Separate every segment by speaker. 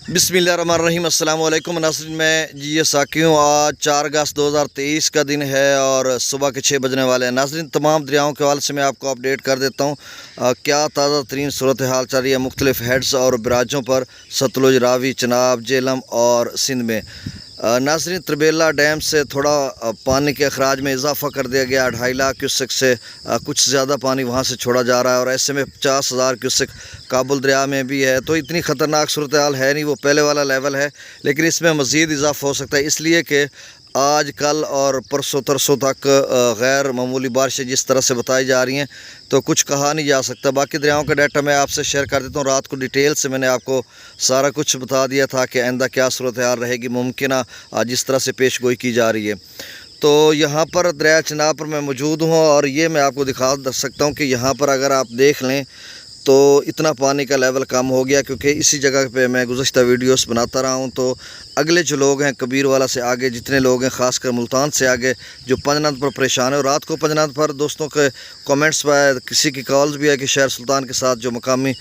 Speaker 1: बिस्मिल्लाहिर्रहमानिर्रहीम। अस्सलाम वालेकुम नाज़रीन, मैं ये साकी हूँ। आज 4 अगस्त 2023 का दिन है और सुबह के 6 बजने वाले हैं। नाज़रीन, तमाम दरियाओं के हवाले से मैं आपको अपडेट कर देता हूँ क्या ताज़ा तरीन सूरत हाल चल रही है मुख्तलिफ हेड्स और बराजों पर सतलुज, रावी, चनाब, जेलम और सिंध में। नाज़रीन, त्रिबेला डैम से थोड़ा पानी के अखराज में इजाफ़ा कर दिया गया। 2.5 लाख क्यूसेक से कुछ ज़्यादा पानी वहाँ से छोड़ा जा रहा है और ऐसे में 50,000 क्यूसेक काबुल दरिया में भी है। तो इतनी ख़तरनाक सूरत हाल है नहीं, वो पहले वाला लेवल है, लेकिन इसमें मज़ीद इजाफ़ा हो सकता है, इसलिए कि आज कल और परसों तरसों तक गैर मामूली बारिशें जिस तरह से बताई जा रही हैं तो कुछ कहा नहीं जा सकता। बाकी दरियाओं का डाटा मैं आपसे शेयर कर देता हूँ। रात को डिटेल से मैंने आपको सारा कुछ बता दिया था कि आइंदा क्या सूरत हाल रहेगी मुमकिन जिस तरह से पेश गोई की जा रही है। तो यहाँ पर दरिया चनाब पर मैं मौजूद हूँ और ये मैं आपको दिखा सकता हूँ कि यहाँ पर अगर आप देख लें तो इतना पानी का लेवल कम हो गया, क्योंकि इसी जगह पे मैं गुज़श्ता वीडियोस बनाता रहा हूँ। तो अगले जो लोग हैं कबीर वाला से आगे जितने लोग हैं, ख़ासकर मुल्तान से आगे, जो पंजनाद पर परेशान है। और रात को पंजनाद पर दोस्तों के कमेंट्स पर किसी की कॉल्स भी है कि शहर सुल्तान के साथ जो मकामी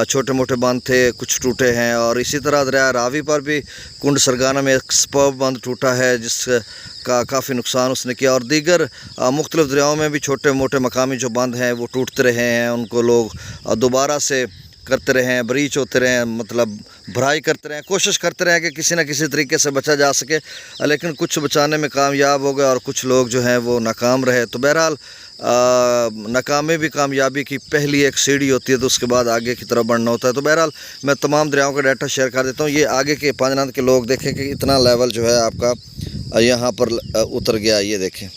Speaker 1: छोटे मोटे बांध थे कुछ टूटे हैं। और इसी तरह दरिया रावी पर भी कुंड सरगाना में एक स्पर्ब बांध टूटा है जिसका काफ़ी नुकसान उसने किया। और दीगर मुख्तलिफ दरियाओं में भी छोटे मोटे मकामी जो बांध हैं वो टूटते रहे हैं, उनको लोग दोबारा से करते रहे हैं, ब्रीच होते रहे हैं, मतलब भराई करते रहे हैं, कोशिश करते रहे हैं कि किसी न किसी तरीके से बचा जा सके। लेकिन कुछ बचाने में कामयाब हो गए और कुछ लोग जो हैं वो नाकाम रहे। तो बहरहाल नाकामी भी कामयाबी की पहली एक सीढ़ी होती है, तो उसके बाद आगे की तरफ बढ़ना होता है। तो बहरहाल मैं तमाम दरियाओं का डाटा शेयर कर देता हूँ। ये आगे के पंजनाद के लोग देखें कि इतना लेवल जो है आपका यहाँ पर उतर गया, ये देखें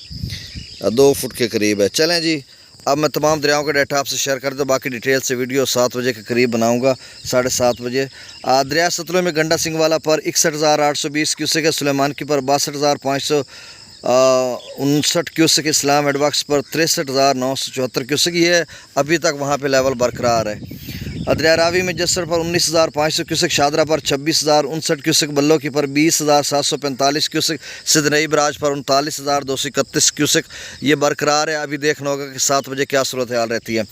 Speaker 1: 2 फुट के करीब है। चलें जी, अब मैं तमाम दरियाओं का डाटा आपसे शेयर कर दूँ। बाकी डिटेल से वीडियो 7 बजे के करीब बनाऊंगा, 7:30 बजे। दरिया सतलुज में गंडा सिंह वाला पर 61,820 क्यूसेक है, सुलेमान की पर 62,559 क्यूसेक, इस्लाम एडवक्स पर 63,974 क्यूसेक। ये अभी तक वहाँ पे लेवल बरकरार है। दरिया रावी में जसर पर 19,500 क्यूसेक, शादरा पर 26,059 क्यूसेक, बल्लो की पर 20,745 क्यूसेक, सिद्धनई बराज पर 39,231 क्यूसेक। ये बरकरार है। अभी देखना होगा कि 7 बजे क्या सूरत हाल रहती है।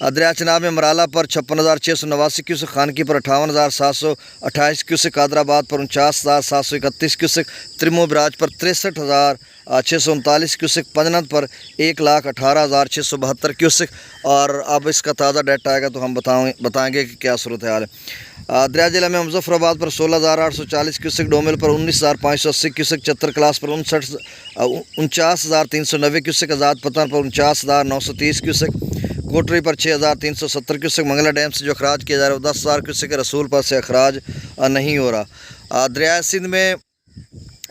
Speaker 1: दरिया चनाब में मराला पर 56,689 क्यूसेक, खानकी पर 58,728 क्यूसेक, कादराबाद पर 49,731 क्यूसेक, त्रिमो बराज पर 63,639 क्यूसेक, पंजनद पर 1,18,672 क्यूसेक। और अब इसका ताज़ा डाटा आएगा तो हम बताएंगे कि क्या सूरत हाल है। दरिया जिला में मुजफ्फराबाद पर 16,840 क्यूसेक, डोमिल पर 19,580 क्यूसेक, चतर क्लास पर 49,390 क्यूसेक, आज़ाद पतन पर 49,930 क्यूसेक, कोटरी पर 6,370 क्यूसेक। मंगला डैम से जो अखराज किया जा रहा है वो 10,000 क्यूसेक है, रसूल पर से अखराज नहीं हो रहा। दरिया सिंध में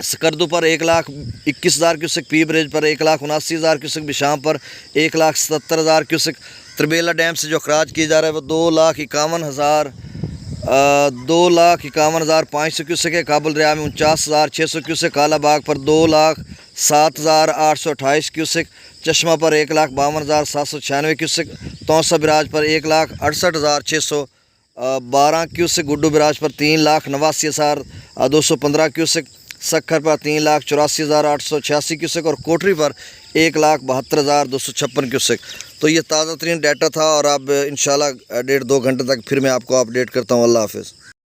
Speaker 1: सकरदू पर 1,21,000 क्यूसेक, पी ब्रिज पर 1,79,000 क्यूसेक, बिशाम पर 1,77,000 क्यूसेक। त्रिबेला डैम से जो अखराज किया जा रहा है वो 2,51,500 क्यूसेक है। काबुल दरिया में 49,600 क्यूसेक, कालाबाग पर 2,07,828 क्यूसेक, चश्मा पर 1,52,796 क्यूसेक, तौसा बिराज पर 1,68,612 क्यूसेक, गुड्डू बिराज पर 3,89,215 क्यूसेक, सक्खर पर 3,84,886 क्यूसेक और कोटरी पर 1,72,256 क्यूसेक। तो ये ताज़ा तरीन डाटा था और अब इंशाल्लाह 1.5-2 घंटे तक फिर मैं आपको अपडेट करता हूँ। अल्लाह हाफ़िज़।